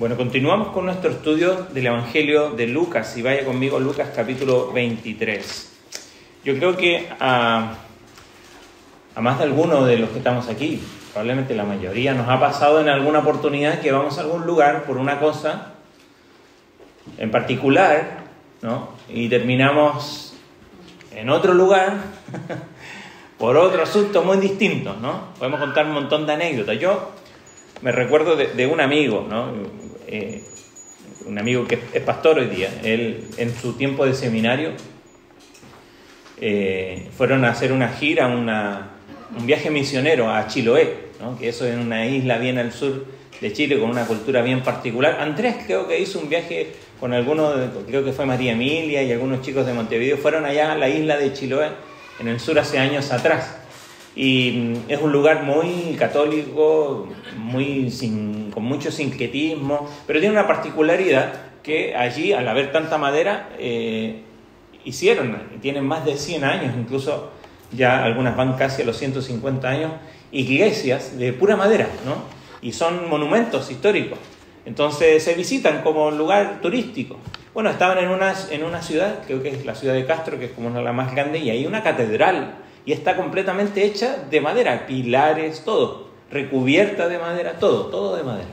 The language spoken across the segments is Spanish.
Bueno, continuamos con nuestro estudio del Evangelio de Lucas, y vaya conmigo a Lucas capítulo 23. Yo creo que a más de alguno de los que estamos aquí, probablemente la mayoría, nos ha pasado en alguna oportunidad que vamos a algún lugar por una cosa en particular, ¿no? Y terminamos en otro lugar por otro asunto muy distinto, ¿no? Podemos contar un montón de anécdotas. Yo me recuerdo de un amigo, ¿no? Un amigo que es pastor hoy día. Él, en su tiempo de seminario, fueron a hacer una gira, un viaje misionero a Chiloé, ¿no? Que eso es una isla bien al sur de Chile, con una cultura bien particular. Andrés creo que hizo un viaje con algunos, creo que fue María Emilia y algunos chicos de Montevideo, fueron allá a la isla de Chiloé, en el sur, hace años atrás. Y es un lugar muy católico, con mucho sincretismo, pero tiene una particularidad que allí, al haber tanta madera, tienen más de 100 años, incluso ya algunas van casi a los 150 años, iglesias de pura madera, ¿no? Y son monumentos históricos. Entonces se visitan como lugar turístico. Bueno, estaban en una ciudad, creo que es la ciudad de Castro, que es como la más grande, y hay una catedral, y está completamente hecha de madera, pilares, todo, recubierta de madera, todo de madera.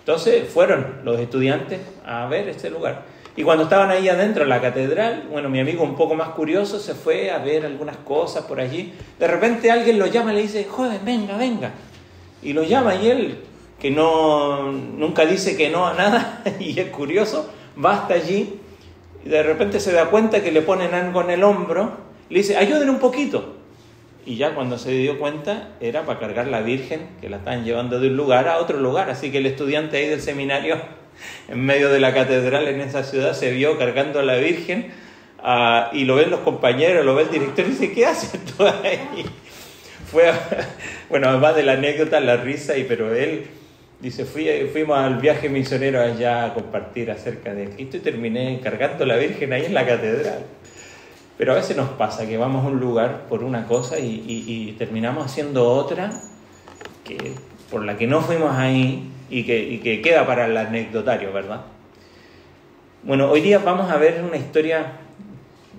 Entonces fueron los estudiantes a ver este lugar. Y cuando estaban ahí adentro en la catedral, bueno, mi amigo un poco más curioso se fue a ver algunas cosas por allí. De repente alguien lo llama y le dice: joven, venga. Y lo llama, y él, que nunca dice que no a nada, y es curioso, va hasta allí, y de repente se da cuenta que le ponen algo en el hombro, le dice: ayúdenme un poquito. Y ya cuando se dio cuenta, era para cargar la Virgen, que la estaban llevando de un lugar a otro lugar. Así que el estudiante ahí del seminario, en medio de la catedral en esa ciudad, se vio cargando a la Virgen, y lo ven los compañeros, lo ve el director, y dice: ¿qué haces tú ahí? Bueno, además de la anécdota, la risa, pero él dice: fuimos al viaje misionero allá a compartir acerca de Cristo y terminé cargando a la Virgen ahí en la catedral. Pero a veces nos pasa que vamos a un lugar por una cosa y terminamos haciendo otra por la que no fuimos ahí y que queda para el anecdotario, ¿verdad? Bueno, hoy día vamos a ver una historia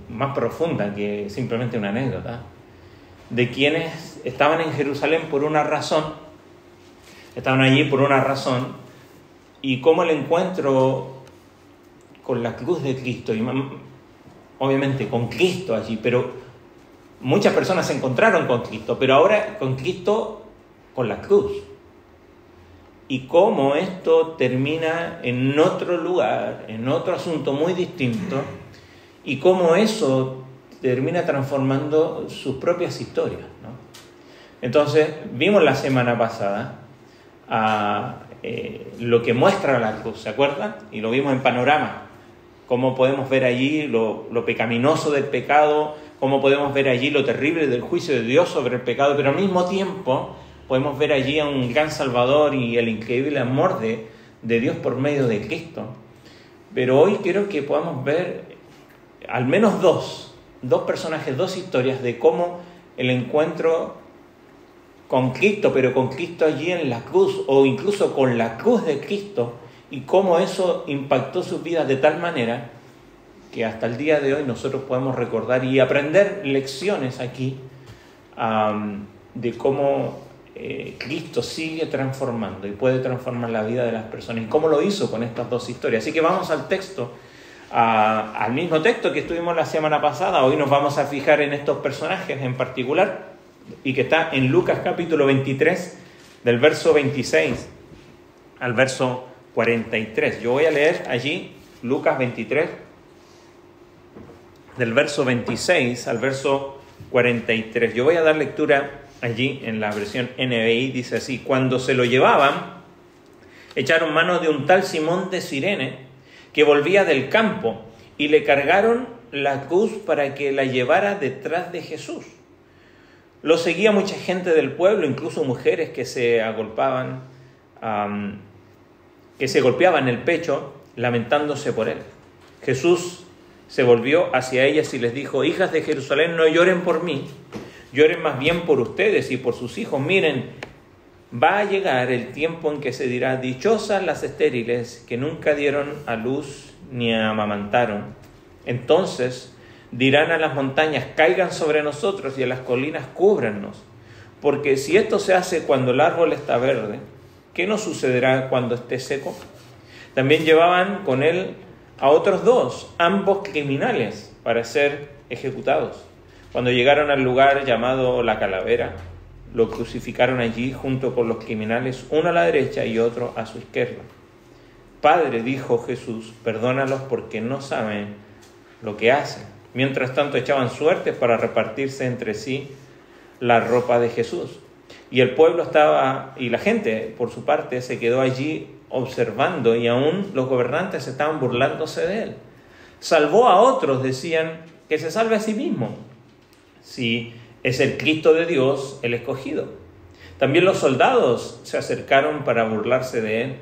más profunda que simplemente una anécdota, de quienes estaban en Jerusalén por una razón, estaban allí por una razón, y cómo el encuentro con la cruz de Cristo, y obviamente con Cristo allí, pero muchas personas se encontraron con Cristo, pero ahora con Cristo con la cruz. Y cómo esto termina en otro lugar, en otro asunto muy distinto, y cómo eso termina transformando sus propias historias, ¿no? Entonces, vimos la semana pasada lo que muestra la cruz, ¿se acuerdan? Y lo vimos en panorama. Cómo podemos ver allí lo pecaminoso del pecado, cómo podemos ver allí lo terrible del juicio de Dios sobre el pecado, pero al mismo tiempo podemos ver allí a un gran Salvador y el increíble amor de Dios por medio de Cristo. Pero hoy quiero que podamos ver al menos dos personajes, dos historias de cómo el encuentro con Cristo, pero con Cristo allí en la cruz, o incluso con la cruz de Cristo, y cómo eso impactó sus vidas de tal manera que hasta el día de hoy nosotros podemos recordar y aprender lecciones aquí de cómo Cristo sigue transformando y puede transformar la vida de las personas, y cómo lo hizo con estas dos historias. Así que vamos al texto, al mismo texto que estuvimos la semana pasada. Hoy nos vamos a fijar en estos personajes en particular, y que está en Lucas capítulo 23, del verso 26 al verso 43. Yo voy a leer allí Lucas 23, del verso 26 al verso 43. Yo voy a dar lectura allí en la versión NBI. Dice así: cuando se lo llevaban, echaron mano de un tal Simón de Cirene, que volvía del campo, y le cargaron la cruz para que la llevara detrás de Jesús. Lo seguía mucha gente del pueblo, incluso mujeres que se agolpaban, que se golpeaban el pecho, lamentándose por él. Jesús se volvió hacia ellas y les dijo: hijas de Jerusalén, no lloren por mí, lloren más bien por ustedes y por sus hijos. Miren, va a llegar el tiempo en que se dirá: dichosas las estériles que nunca dieron a luz ni amamantaron. Entonces dirán a las montañas: caigan sobre nosotros, y a las colinas: cúbrannos. Porque si esto se hace cuando el árbol está verde, ¿qué nos sucederá cuando esté seco? También llevaban con él a otros 2, ambos criminales, para ser ejecutados. Cuando llegaron al lugar llamado La Calavera, lo crucificaron allí junto con los criminales, uno a la derecha y otro a su izquierda. Padre, dijo Jesús, perdónalos porque no saben lo que hacen. Mientras tanto echaban suertes para repartirse entre sí la ropa de Jesús. Y el pueblo y la gente, por su parte, se quedó allí observando, y aún los gobernantes estaban burlándose de él. Salvó a otros, decían, que se salve a sí mismo, si es el Cristo de Dios, el escogido. También los soldados se acercaron para burlarse de él.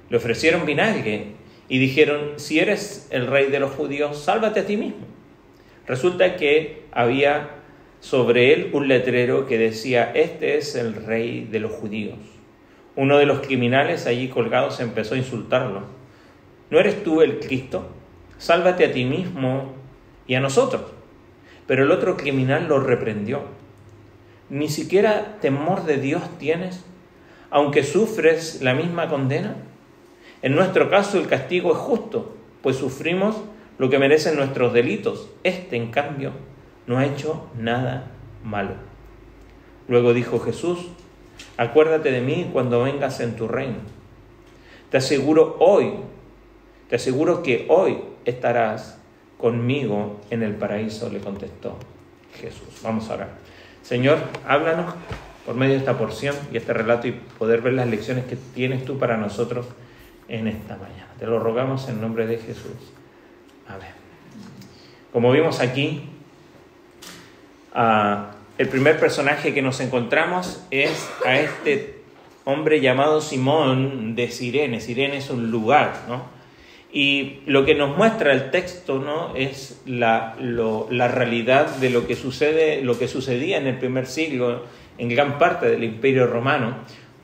Le ofrecieron vinagre y dijeron: si eres el rey de los judíos, sálvate a ti mismo. Resulta que había sobre él un letrero que decía: este es el rey de los judíos. Uno de los criminales allí colgados empezó a insultarlo: ¿no eres tú el Cristo? Sálvate a ti mismo y a nosotros. Pero el otro criminal lo reprendió: ¿ni siquiera temor de Dios tienes, aunque sufres la misma condena? En nuestro caso el castigo es justo, pues sufrimos lo que merecen nuestros delitos. Este, en cambio, no ha hecho nada malo. Luego dijo Jesús: acuérdate de mí cuando vengas en tu reino. Te aseguro que hoy estarás conmigo en el paraíso, le contestó Jesús. Vamos a orar. Señor, háblanos por medio de esta porción y este relato, y poder ver las lecciones que tienes tú para nosotros en esta mañana. Te lo rogamos en nombre de Jesús. Amén. Como vimos aquí, el primer personaje que nos encontramos es a este hombre llamado Simón de Cirene. Cirene es un lugar, ¿no? Y lo que nos muestra el texto, ¿no?, es la realidad de lo que sucedía en el primer siglo en gran parte del Imperio Romano,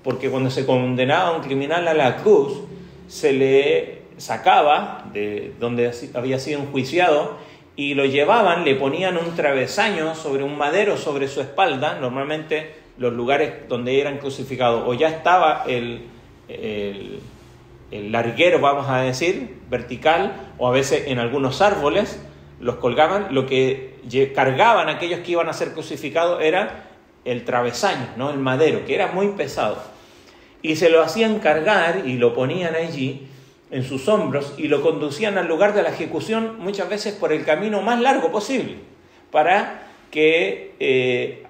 porque cuando se condenaba a un criminal a la cruz, se le sacaba de donde había sido enjuiciado y lo llevaban, le ponían un travesaño sobre un madero sobre su espalda. Normalmente los lugares donde eran crucificados o ya estaba el larguero, vamos a decir, vertical, o a veces en algunos árboles los colgaban. Lo que cargaban aquellos que iban a ser crucificados era el travesaño, ¿no?, el madero, que era muy pesado, y se lo hacían cargar y lo ponían allí en sus hombros y lo conducían al lugar de la ejecución, muchas veces por el camino más largo posible, para que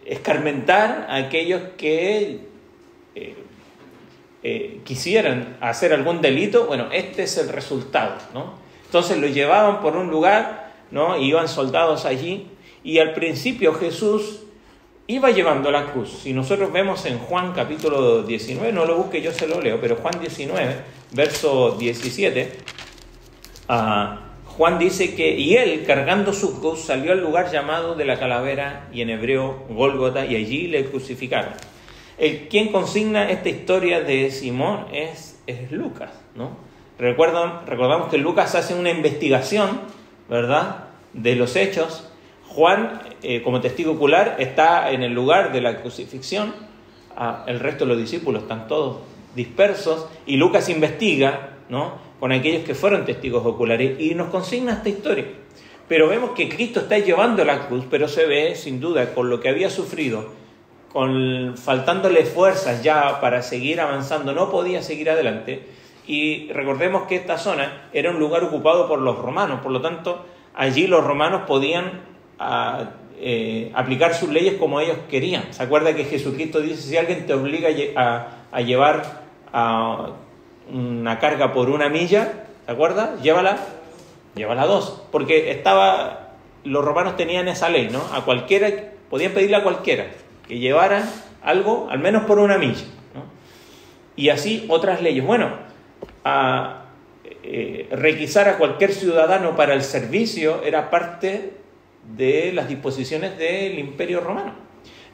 escarmentar a aquellos que quisieran hacer algún delito. Bueno, este es el resultado, ¿no? Entonces lo llevaban por un lugar, ¿no?, y iban soldados allí, y al principio Jesús iba llevando la cruz. Si nosotros vemos en Juan capítulo 19, no lo busque, yo se lo leo, pero Juan 19, verso 17, Juan dice que: y él, cargando su cruz, salió al lugar llamado de la Calavera, y en hebreo Gólgota, y allí le crucificaron. Quien consigna esta historia de Simón es Lucas, ¿no? Recordamos que Lucas hace una investigación, ¿verdad?, de los hechos. Juan, como testigo ocular, está en el lugar de la crucifixión. El resto de los discípulos están todos dispersos, y Lucas investiga, ¿no?, con aquellos que fueron testigos oculares, y nos consigna esta historia. Pero vemos que Cristo está llevando la cruz, pero se ve sin duda con lo que había sufrido, faltándole fuerzas ya para seguir avanzando, no podía seguir adelante. Y recordemos que esta zona era un lugar ocupado por los romanos, por lo tanto allí los romanos podían aplicar sus leyes como ellos querían. ¿Se acuerda que Jesucristo dice: si alguien te obliga a llevar una carga por 1 milla, ¿se acuerda?, llévala 2, porque los romanos tenían esa ley, ¿no? A cualquiera, podían pedirle a cualquiera que llevara algo al menos por 1 milla, ¿no? Y así otras leyes. Bueno, requisar a cualquier ciudadano para el servicio era parte de las disposiciones del Imperio Romano.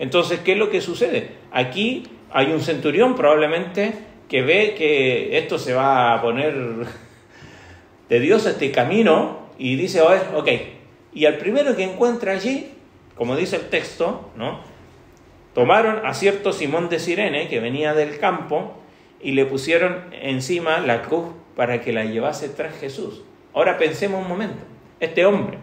Entonces, ¿qué es lo que sucede? Aquí Hay un centurión probablemente que ve que esto se va a poner de Dios este camino y dice, ok. Y al primero que encuentra allí, como dice el texto, ¿no? Tomaron a cierto Simón de Cirene, que venía del campo, y le pusieron encima la cruz para que la llevase tras Jesús. Ahora pensemos un momento. Este hombre,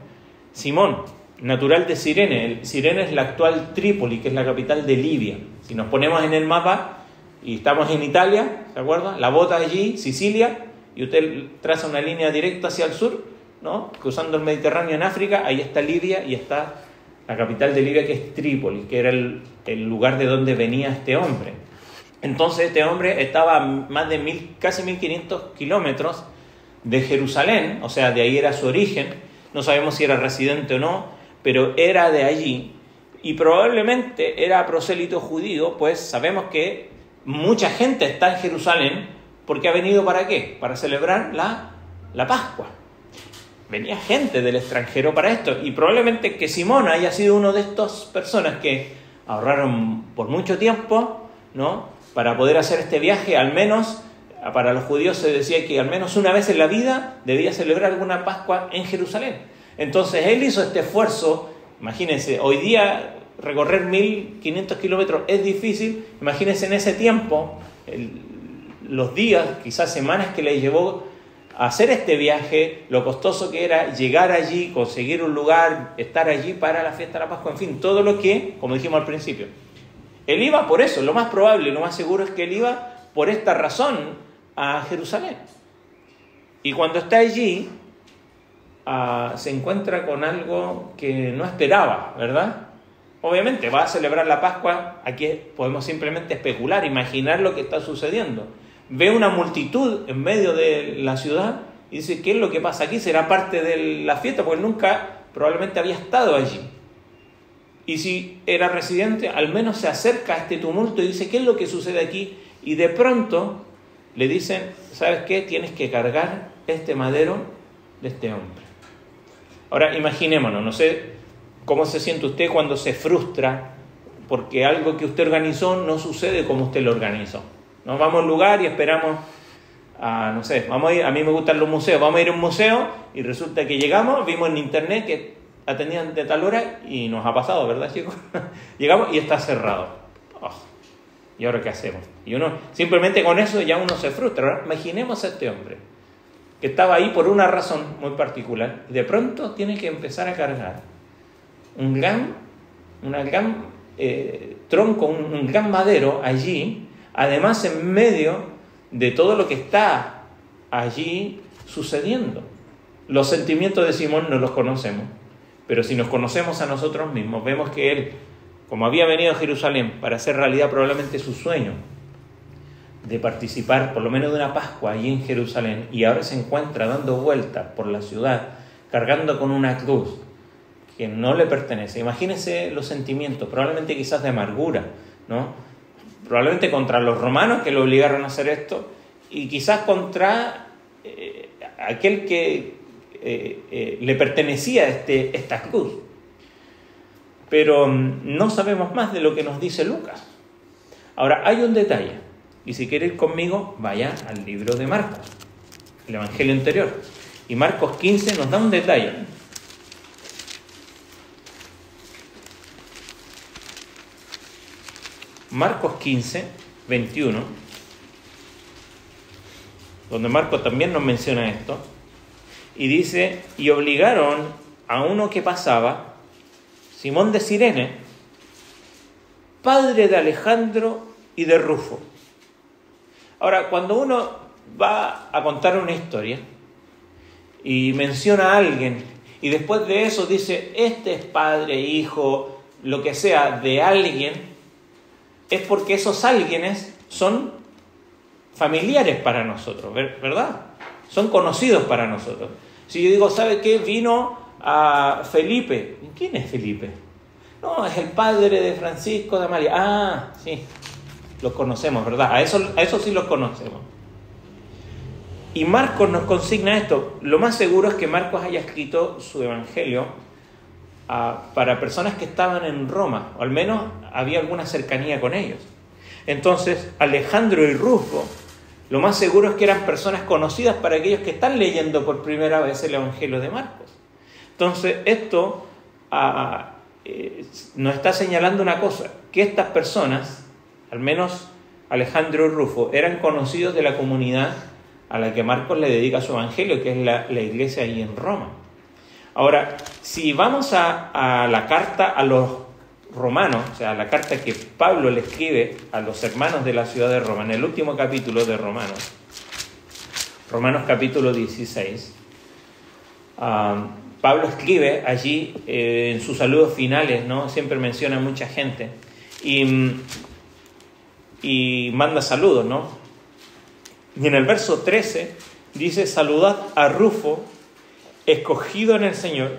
Simón, natural de Cirene. Cirene es la actual Trípoli, que es la capital de Libia. Si nos ponemos en el mapa y estamos en Italia, ¿se acuerdan? La bota allí, Sicilia, y usted traza una línea directa hacia el sur, ¿no? Cruzando el Mediterráneo en África, ahí está Libia y está la capital de Libia, que es Trípoli, que era el lugar de donde venía este hombre. Entonces este hombre estaba a más de casi 1500 kilómetros de Jerusalén, o sea, de ahí era su origen. No sabemos si era residente o no, pero era de allí. Y probablemente era prosélito judío, pues sabemos que mucha gente está en Jerusalén porque ha venido ¿para qué? Para celebrar la Pascua. Venía gente del extranjero para esto, y probablemente que Simón haya sido uno de estas personas que ahorraron por mucho tiempo, ¿no? Para poder hacer este viaje. Al menos para los judíos se decía que al menos una vez en la vida debía celebrar alguna Pascua en Jerusalén. Entonces él hizo este esfuerzo. Imagínense, hoy día recorrer 1500 kilómetros es difícil. Imagínense en ese tiempo, los días, quizás semanas que le llevó hacer este viaje, lo costoso que era llegar allí, conseguir un lugar, estar allí para la fiesta de la Pascua, en fin, todo lo que, como dijimos al principio. Él iba por eso, lo más probable, lo más seguro es que él iba por esta razón a Jerusalén. Y cuando está allí, se encuentra con algo que no esperaba, ¿verdad? Obviamente va a celebrar la Pascua, aquí podemos simplemente especular, imaginar lo que está sucediendo. Ve una multitud en medio de la ciudad y dice, ¿qué es lo que pasa aquí? ¿Será parte de la fiesta? Porque nunca probablemente había estado allí. Y si era residente, al menos se acerca a este tumulto y dice, ¿qué es lo que sucede aquí? Y de pronto le dicen, ¿sabes qué? Tienes que cargar este madero de este hombre. Ahora imaginémonos, no sé cómo se siente usted cuando se frustra porque algo que usted organizó no sucede como usted lo organizó. Nos vamos a un lugar y esperamos no sé, vamos a ir, a mí me gustan los museos, vamos a ir a un museo y resulta que llegamos, vimos en internet que atendían de tal hora y nos ha pasado, ¿verdad, chicos? Llegamos y está cerrado. ¿Y ahora qué hacemos? Y uno, simplemente con eso ya uno se frustra. Ahora, imaginemos a este hombre que estaba ahí por una razón muy particular y de pronto tiene que empezar a cargar un gran tronco, un gran madero allí. Además, en medio de todo lo que está allí sucediendo. Los sentimientos de Simón no los conocemos, pero si nos conocemos a nosotros mismos, vemos que él, como había venido a Jerusalén para hacer realidad probablemente su sueño de participar por lo menos de una Pascua allí en Jerusalén, y ahora se encuentra dando vueltas por la ciudad, cargando con una cruz que no le pertenece. Imagínense los sentimientos, probablemente quizás de amargura, ¿no? Probablemente contra los romanos que lo obligaron a hacer esto, y quizás contra aquel que le pertenecía esta cruz. Pero no sabemos más de lo que nos dice Lucas. Ahora, hay un detalle, y si quiere ir conmigo, vaya al libro de Marcos, el Evangelio anterior. Y Marcos 15 nos da un detalle. Marcos 15, 21, donde Marcos también nos menciona esto, y dice, y obligaron a uno que pasaba, Simón de Cirene, padre de Alejandro y de Rufo. Ahora, cuando uno va a contar una historia y menciona a alguien, y después de eso dice, este es padre, hijo, lo que sea, de alguien, es porque esos alguienes son familiares para nosotros, ¿verdad? Son conocidos para nosotros. Si yo digo, ¿sabe qué? Vino a Felipe. ¿Quién es Felipe? No, es el padre de Francisco de María. Ah, sí, los conocemos, ¿verdad? A eso sí los conocemos. Y Marcos nos consigna esto. Lo más seguro es que Marcos haya escrito su evangelio para personas que estaban en Roma, o al menos había alguna cercanía con ellos. Entonces, Alejandro y Rufo, lo más seguro es que eran personas conocidas para aquellos que están leyendo por primera vez el Evangelio de Marcos. Entonces, esto nos está señalando una cosa, que estas personas, al menos Alejandro y Rufo, eran conocidos de la comunidad a la que Marcos le dedica su Evangelio, que es la iglesia ahí en Roma. Ahora, si vamos a la carta a los romanos, o sea, la carta que Pablo le escribe a los hermanos de la ciudad de Roma, en el último capítulo de Romanos capítulo 16, Pablo escribe allí en sus saludos finales, ¿no? Siempre menciona a mucha gente y manda saludos, ¿no? Y en el verso 13 dice: saludad a Rufo, escogido en el Señor,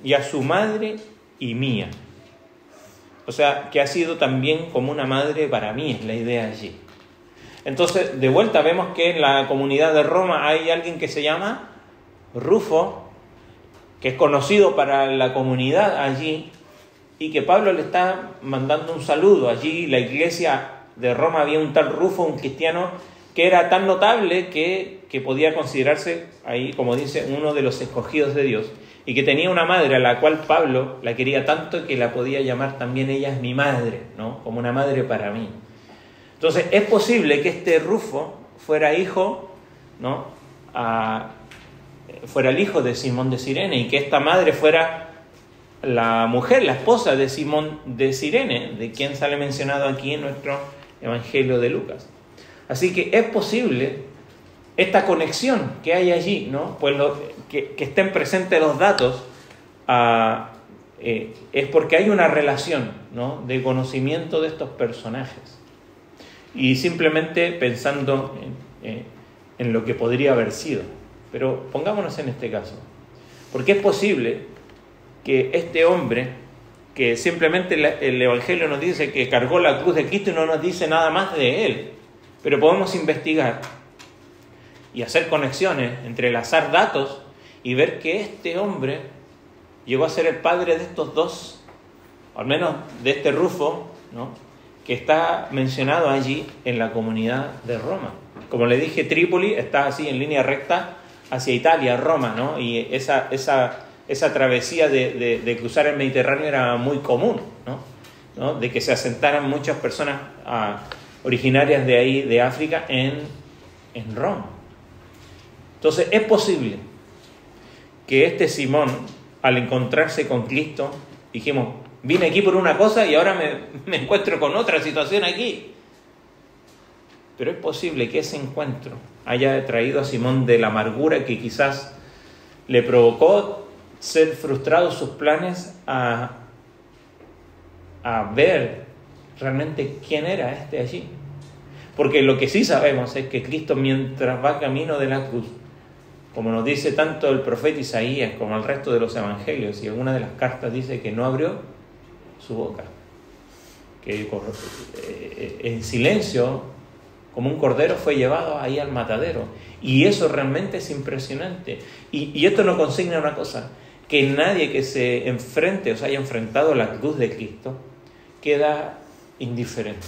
y a su madre y mía. O sea, que ha sido también como una madre para mí, es la idea allí. Entonces, de vuelta vemos que en la comunidad de Roma hay alguien que se llama Rufo, que es conocido para la comunidad allí, y que Pablo le está mandando un saludo. Allí la iglesia de Roma había un tal Rufo, un cristiano, que era tan notable que podía considerarse ahí, como dice, uno de los escogidos de Dios, y que tenía una madre a la cual Pablo la quería tanto que la podía llamar también ella es mi madre, ¿no? Como una madre para mí. Entonces, es posible que este Rufo fuera hijo, ¿no? Fuera el hijo de Simón de Cirene, y que esta madre fuera la mujer, la esposa de Simón de Cirene, de quien sale mencionado aquí en nuestro Evangelio de Lucas. Así que es posible esta conexión que hay allí, ¿no? Pues que estén presentes los datos, es porque hay una relación, ¿no? De conocimiento de estos personajes. Y simplemente pensando en lo que podría haber sido. Pero pongámonos en este caso. Porque es posible que este hombre, que simplemente el Evangelio nos dice que cargó la cruz de Cristo y no nos dice nada más de él, pero podemos investigar y hacer conexiones, entrelazar datos y ver que este hombre llegó a ser el padre de estos dos, o al menos de este Rufo, ¿no? Que está mencionado allí en la comunidad de Roma. Como le dije, Trípoli está así en línea recta hacia Italia, Roma, ¿no? Y esa travesía de cruzar el Mediterráneo era muy común, ¿no? De que se asentaran muchas personas originarias de ahí, de África, en Roma. Entonces, es posible que este Simón, al encontrarse con Cristo, dijimos, vine aquí por una cosa y ahora me encuentro con otra situación aquí. Pero es posible que ese encuentro haya traído a Simón de la amargura que quizás le provocó ser frustrados sus planes a ver realmente quién era este allí. Porque lo que sí sabemos es que Cristo, mientras va camino de la cruz, como nos dice tanto el profeta Isaías como el resto de los evangelios, y alguna de las cartas dice que no abrió su boca, que en silencio, como un cordero, fue llevado ahí al matadero. Y eso realmente es impresionante. Y esto nos consigna una cosa, que nadie que se enfrente o se haya enfrentado a la cruz de Cristo queda indiferente.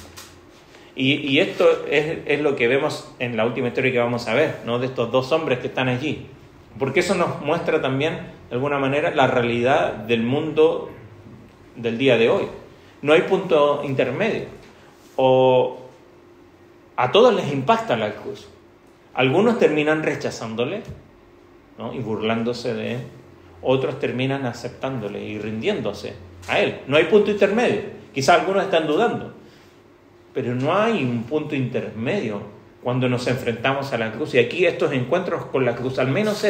Y esto es lo que vemos en la última historia que vamos a ver, ¿no? De estos dos hombres que están allí. Porque eso nos muestra también, de alguna manera, la realidad del mundo del día de hoy. No hay punto intermedio. O a todos les impacta la cruz. Algunos terminan rechazándole, ¿no? Y burlándose de él. Otros terminan aceptándole y rindiéndose a él. No hay punto intermedio. Quizás algunos están dudando. Pero no hay un punto intermedio cuando nos enfrentamos a la cruz. Y aquí estos encuentros con la cruz, al menos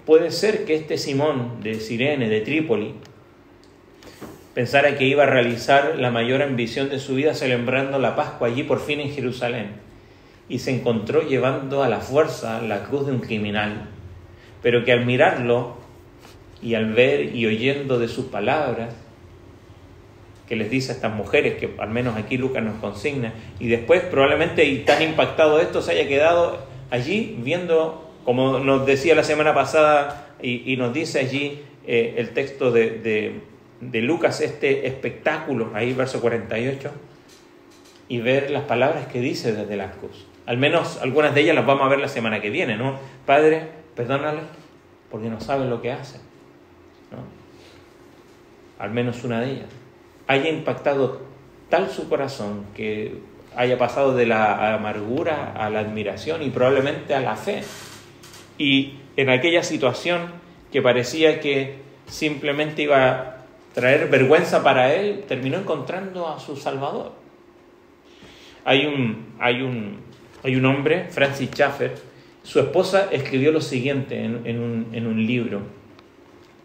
puede ser que este Simón de Cirene, de Trípoli, pensara que iba a realizar la mayor ambición de su vida celebrando la Pascua allí por fin en Jerusalén. Y se encontró llevando a la fuerza la cruz de un criminal. Pero que al mirarlo y al ver y oyendo de sus palabras, que les dice a estas mujeres, que al menos aquí Lucas nos consigna, y después probablemente, y tan impactado de esto, se haya quedado allí viendo, como nos decía la semana pasada y nos dice allí el texto de Lucas este espectáculo, ahí verso 48, y ver las palabras que dice desde la cruz. Al menos algunas de ellas las vamos a ver la semana que viene, ¿no? Padre, perdónales porque no saben lo que hacen, ¿no? Al menos una de ellas. Haya impactado tal su corazón que haya pasado de la amargura a la admiración y probablemente a la fe. Y en aquella situación que parecía que simplemente iba a traer vergüenza para él, terminó encontrando a su Salvador. Hay un hombre, Francis Schaeffer, su esposa escribió lo siguiente en un libro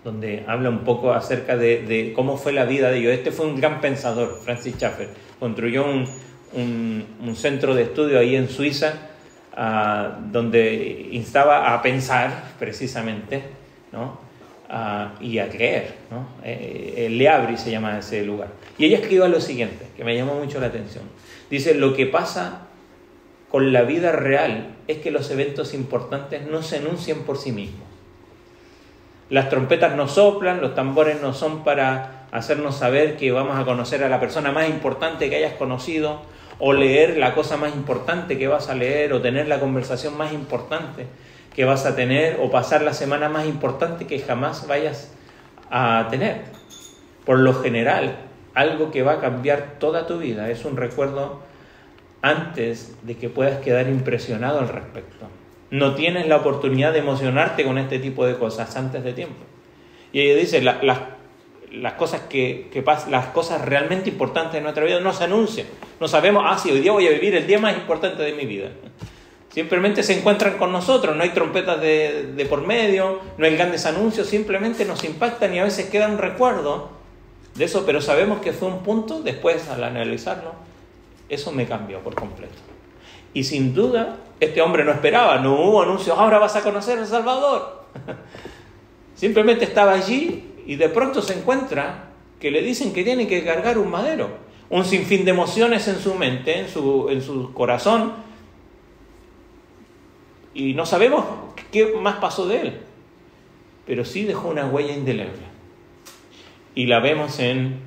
donde habla un poco acerca de cómo fue la vida de ellos. Este fue un gran pensador, Francis Schaeffer. Construyó un centro de estudio ahí en Suiza, donde instaba a pensar precisamente, ¿no? Y a creer, ¿no? Le Havre se llama ese lugar. Y ella escribió lo siguiente, que me llamó mucho la atención. Dice: lo que pasa con la vida real es que los eventos importantes no se anuncian por sí mismos. Las trompetas no soplan, los tambores no son para hacernos saber que vamos a conocer a la persona más importante que hayas conocido, o leer la cosa más importante que vas a leer, o tener la conversación más importante que vas a tener, o pasar la semana más importante que jamás vayas a tener. Por lo general, algo que va a cambiar toda tu vida es un recuerdo antes de que puedas quedar impresionado al respecto. No tienes la oportunidad de emocionarte con este tipo de cosas antes de tiempo. Y ella dice, las cosas que pasan, las cosas realmente importantes de nuestra vida no se anuncian. No sabemos, si hoy día voy a vivir el día más importante de mi vida. Simplemente se encuentran con nosotros, no hay trompetas de por medio, no hay grandes anuncios, simplemente nos impactan y a veces queda un recuerdo de eso, pero sabemos que fue un punto, después al analizarlo, eso me cambió por completo. Y sin duda, este hombre no esperaba, no hubo anuncios, ahora vas a conocer al Salvador. Simplemente estaba allí y de pronto se encuentra que le dicen que tiene que cargar un madero. Un sinfín de emociones en su mente, en su corazón, y no sabemos qué más pasó de él, pero sí dejó una huella indeleble. Y la vemos en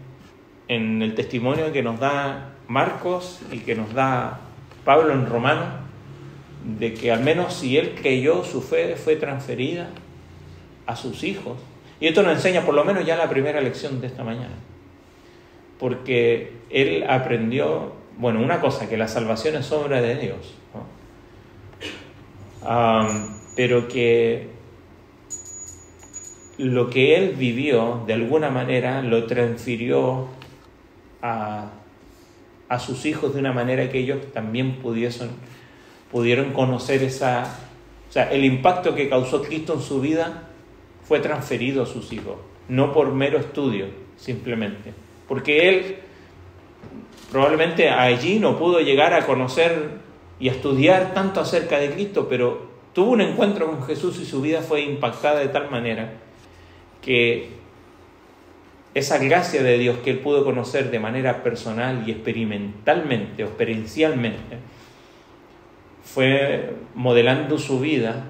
el testimonio que nos da Marcos y que nos da Pablo en Romanos, de que al menos si él creyó, su fe fue transferida a sus hijos. Y esto nos enseña por lo menos ya la primera lección de esta mañana. Porque él aprendió, una cosa, que la salvación es obra de Dios, ¿no? Pero que lo que él vivió, de alguna manera, lo transfirió a sus hijos de una manera que ellos también pudieron conocer el impacto que causó Cristo en su vida fue transferido a sus hijos, no por mero estudio, simplemente. Porque él probablemente allí no pudo llegar a conocer y a estudiar tanto acerca de Cristo, pero tuvo un encuentro con Jesús y su vida fue impactada de tal manera que esa gracia de Dios que él pudo conocer de manera personal y experimentalmente o experiencialmente fue modelando su vida,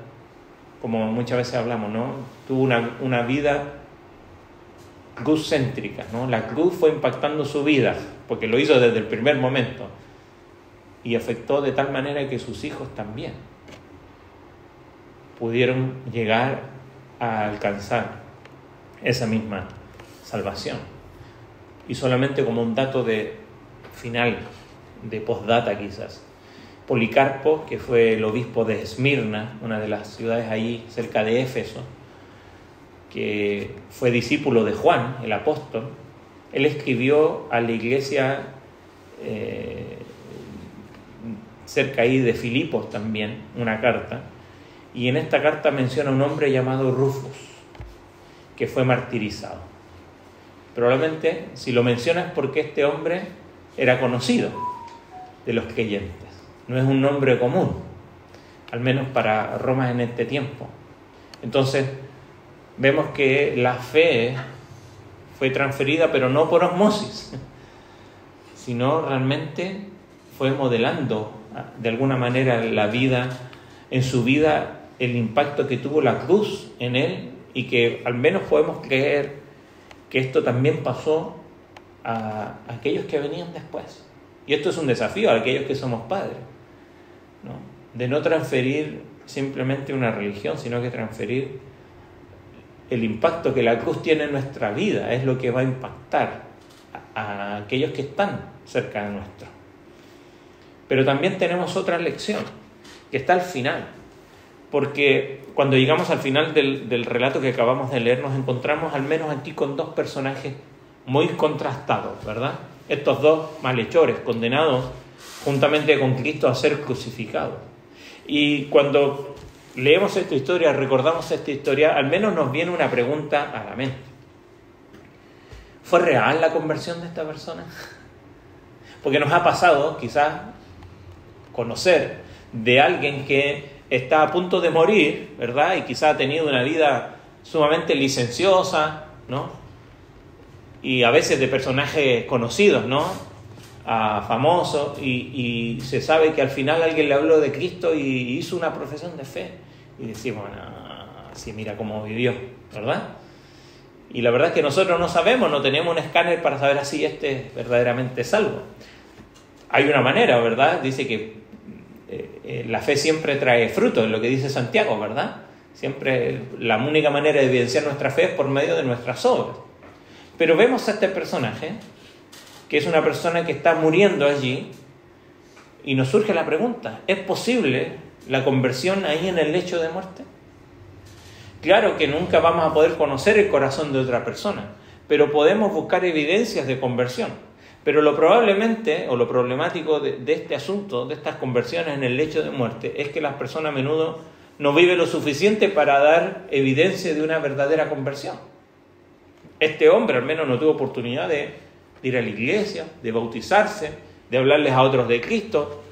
como muchas veces hablamos, ¿no? Tuvo una vida cruz-céntrica, ¿no? La cruz fue impactando su vida, porque lo hizo desde el primer momento, y afectó de tal manera que sus hijos también pudieron llegar a alcanzar esa misma salvación. Y solamente como un dato de final, de postdata quizás, Policarpo, que fue el obispo de Esmirna, una de las ciudades ahí cerca de Éfeso, que fue discípulo de Juan, el apóstol, él escribió a la iglesia cerca ahí de Filipos también, una carta, y en esta carta menciona a un hombre llamado Rufus, que fue martirizado. Probablemente, si lo menciona es porque este hombre era conocido de los creyentes. No es un nombre común, al menos para Roma en este tiempo. Entonces, vemos que la fe fue transferida, pero no por osmosis, sino realmente fue modelando de alguna manera la vida, en su vida, el impacto que tuvo la cruz en él, y que al menos podemos creer que esto también pasó a aquellos que venían después. Y esto es un desafío a aquellos que somos padres, ¿no? De no transferir simplemente una religión, sino que transferir el impacto que la cruz tiene en nuestra vida, es lo que va a impactar a aquellos que están cerca de nuestro. Pero también tenemos otra lección, que está al final, porque cuando llegamos al final del relato que acabamos de leer, nos encontramos al menos aquí con dos personajes muy contrastados, ¿verdad? Estos dos malhechores condenados juntamente con Cristo a ser crucificados. Y cuando leemos esta historia, recordamos esta historia, al menos nos viene una pregunta a la mente. ¿Fue real la conversión de esta persona? Porque nos ha pasado quizás conocer de alguien que está a punto de morir, ¿verdad? Y quizás ha tenido una vida sumamente licenciosa, ¿no? Y a veces de personajes conocidos, ¿no? Famosos, y se sabe que al final alguien le habló de Cristo y hizo una profesión de fe. Y decimos, sí, mira cómo vivió, ¿verdad? Y la verdad es que nosotros no sabemos, no tenemos un escáner para saber si este es verdaderamente salvo. Hay una manera, ¿verdad? Dice que la fe siempre trae fruto, es lo que dice Santiago, ¿verdad? Siempre la única manera de evidenciar nuestra fe es por medio de nuestras obras. Pero vemos a este personaje, que es una persona que está muriendo allí, y nos surge la pregunta, ¿es posible la conversión ahí en el lecho de muerte? Claro que nunca vamos a poder conocer el corazón de otra persona, pero podemos buscar evidencias de conversión. Pero lo problemático de este asunto, de estas conversiones en el lecho de muerte, es que las personas a menudo no viven lo suficiente para dar evidencia de una verdadera conversión. Este hombre al menos no tuvo oportunidad de ir a la iglesia, de bautizarse, de hablarles a otros de Cristo,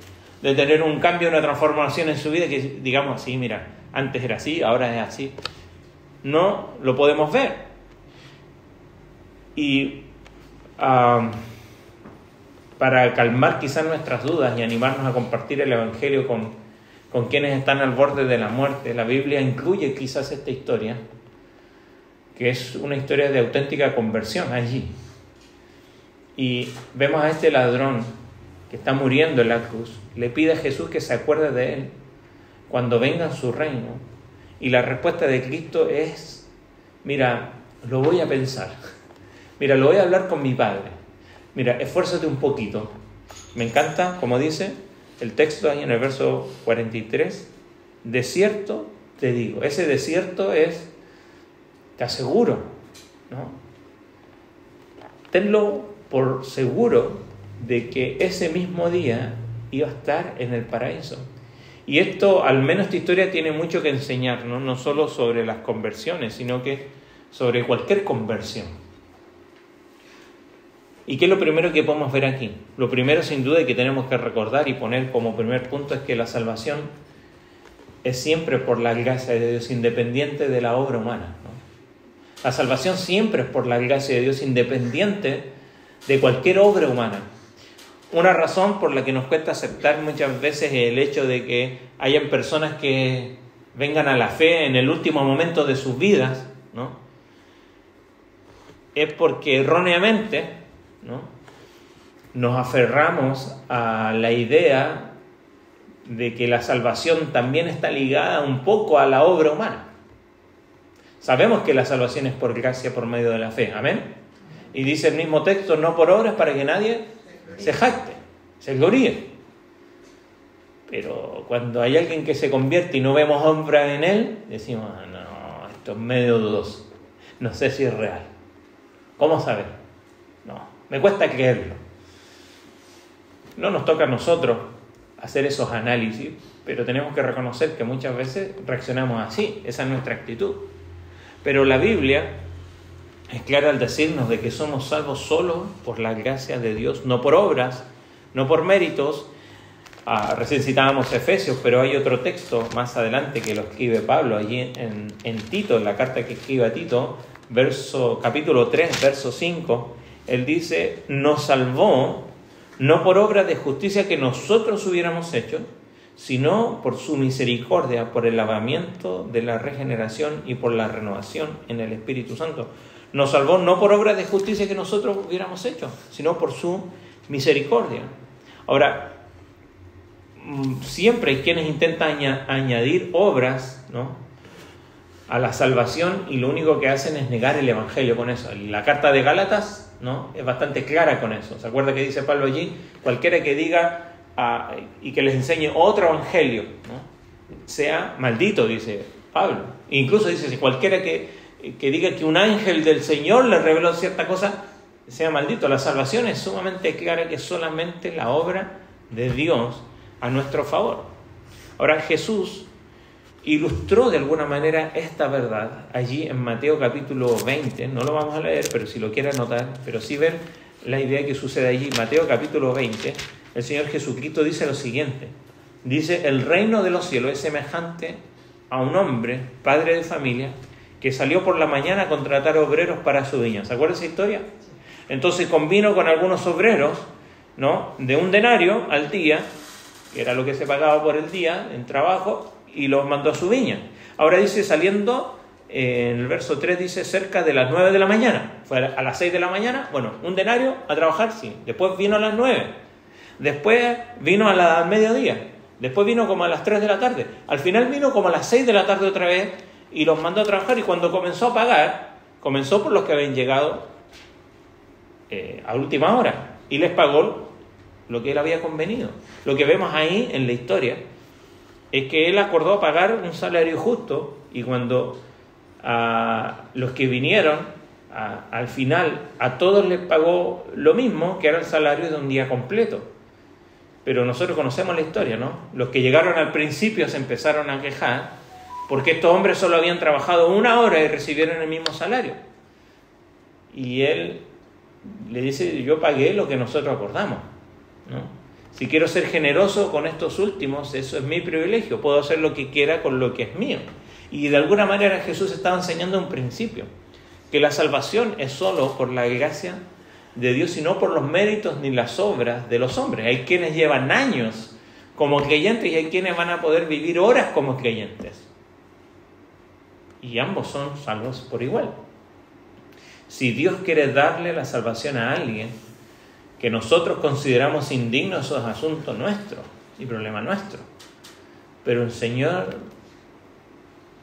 de tener un cambio, una transformación en su vida que digamos así, mira, antes era así, ahora es así. No lo podemos ver. Y para calmar quizás nuestras dudas y animarnos a compartir el Evangelio con quienes están al borde de la muerte, la Biblia incluye quizás esta historia, que es una historia de auténtica conversión allí. Y vemos a este ladrón que está muriendo en la cruz, le pide a Jesús que se acuerde de él cuando venga en su reino. Y la respuesta de Cristo es, mira, lo voy a pensar, mira, lo voy a hablar con mi Padre, mira, esfuérzate un poquito. Me encanta, como dice el texto ahí en el verso 43, de cierto te digo, ese de cierto es, te aseguro, ¿no? Tenlo por seguro de que ese mismo día iba a estar en el paraíso. Y esto, al menos esta historia tiene mucho que enseñar, ¿no? No solo sobre las conversiones, sino que sobre cualquier conversión. ¿Y qué es lo primero que podemos ver aquí? Lo primero, sin duda, que tenemos que recordar y poner como primer punto es que la salvación es siempre por la gracia de Dios, independiente de la obra humana, ¿no? La salvación siempre es por la gracia de Dios, independiente de cualquier obra humana. Una razón por la que nos cuesta aceptar muchas veces el hecho de que hayan personas que vengan a la fe en el último momento de sus vidas, ¿no? Es porque erróneamente, ¿no?, nos aferramos a la idea de que la salvación también está ligada un poco a la obra humana. Sabemos que la salvación es por gracia, por medio de la fe, amén. Y dice el mismo texto, no por obras para que nadie se jacte, se gloríe. Pero cuando hay alguien que se convierte y no vemos obra en él, decimos, no, esto es medio dudoso, no sé si es real. ¿Cómo saber? No, me cuesta creerlo. No nos toca a nosotros hacer esos análisis, pero tenemos que reconocer que muchas veces reaccionamos así, esa es nuestra actitud. Pero la Biblia es clara al decirnos de que somos salvos solo por la gracia de Dios, no por obras, no por méritos. Recién citábamos Efesios, pero hay otro texto más adelante que lo escribe Pablo allí en Tito, en la carta que escribe a Tito, capítulo 3, verso 5. Él dice, nos salvó no por obras de justicia que nosotros hubiéramos hecho, sino por su misericordia, por el lavamiento de la regeneración y por la renovación en el Espíritu Santo. Nos salvó no por obras de justicia que nosotros hubiéramos hecho, sino por su misericordia. Ahora, siempre hay quienes intentan añadir obras, ¿no?, a la salvación, y lo único que hacen es negar el Evangelio con eso. La carta de Gálatas, ¿no?, es bastante clara con eso. ¿Se acuerda que dice Pablo allí? Cualquiera que diga y que les enseñe otro Evangelio, ¿no?, sea maldito, dice Pablo. E incluso dice, si cualquiera que diga que un ángel del Señor le reveló cierta cosa, sea maldito. La salvación es sumamente clara, que es solamente la obra de Dios a nuestro favor. Ahora, Jesús ilustró de alguna manera esta verdad allí en Mateo capítulo 20, no lo vamos a leer, pero si lo quiere anotar, pero sí ver la idea que sucede allí. Mateo capítulo 20, el Señor Jesucristo dice lo siguiente, dice: el reino de los cielos es semejante a un hombre, padre de familia, que salió por la mañana a contratar obreros para su viña. ¿Se acuerda esa historia? Entonces convino con algunos obreros, ¿no?, de un denario al día, que era lo que se pagaba por el día en trabajo, y los mandó a su viña. Ahora dice, saliendo, en el verso 3 dice, cerca de las 9 de la mañana. Fue a las 6 de la mañana, bueno, un denario a trabajar, sí. Después vino a las 9. Después vino al mediodía. Después vino como a las 3 de la tarde. Al final vino como a las 6 de la tarde otra vez y los mandó a trabajar. Y cuando comenzó a pagar, comenzó por los que habían llegado a última hora. Y les pagó lo que él había convenido. Lo que vemos ahí en la historia es que él acordó pagar un salario justo, y cuando a los que vinieron, al final, a todos les pagó lo mismo, que era el salario de un día completo. Pero nosotros conocemos la historia, ¿no? Los que llegaron al principio se empezaron a quejar porque estos hombres solo habían trabajado 1 hora y recibieron el mismo salario. Y él le dice, yo pagué lo que nosotros acordamos, ¿no? Si quiero ser generoso con estos últimos, eso es mi privilegio. Puedo hacer lo que quiera con lo que es mío. Y de alguna manera Jesús estaba enseñando un principio, que la salvación es solo por la gracia de Dios y no por los méritos ni las obras de los hombres. Hay quienes llevan años como creyentes y hay quienes van a poder vivir horas como creyentes. Y ambos son salvos por igual. Si Dios quiere darle la salvación a alguien que nosotros consideramos indigno, eso es asunto nuestro y problema nuestro. Pero el Señor,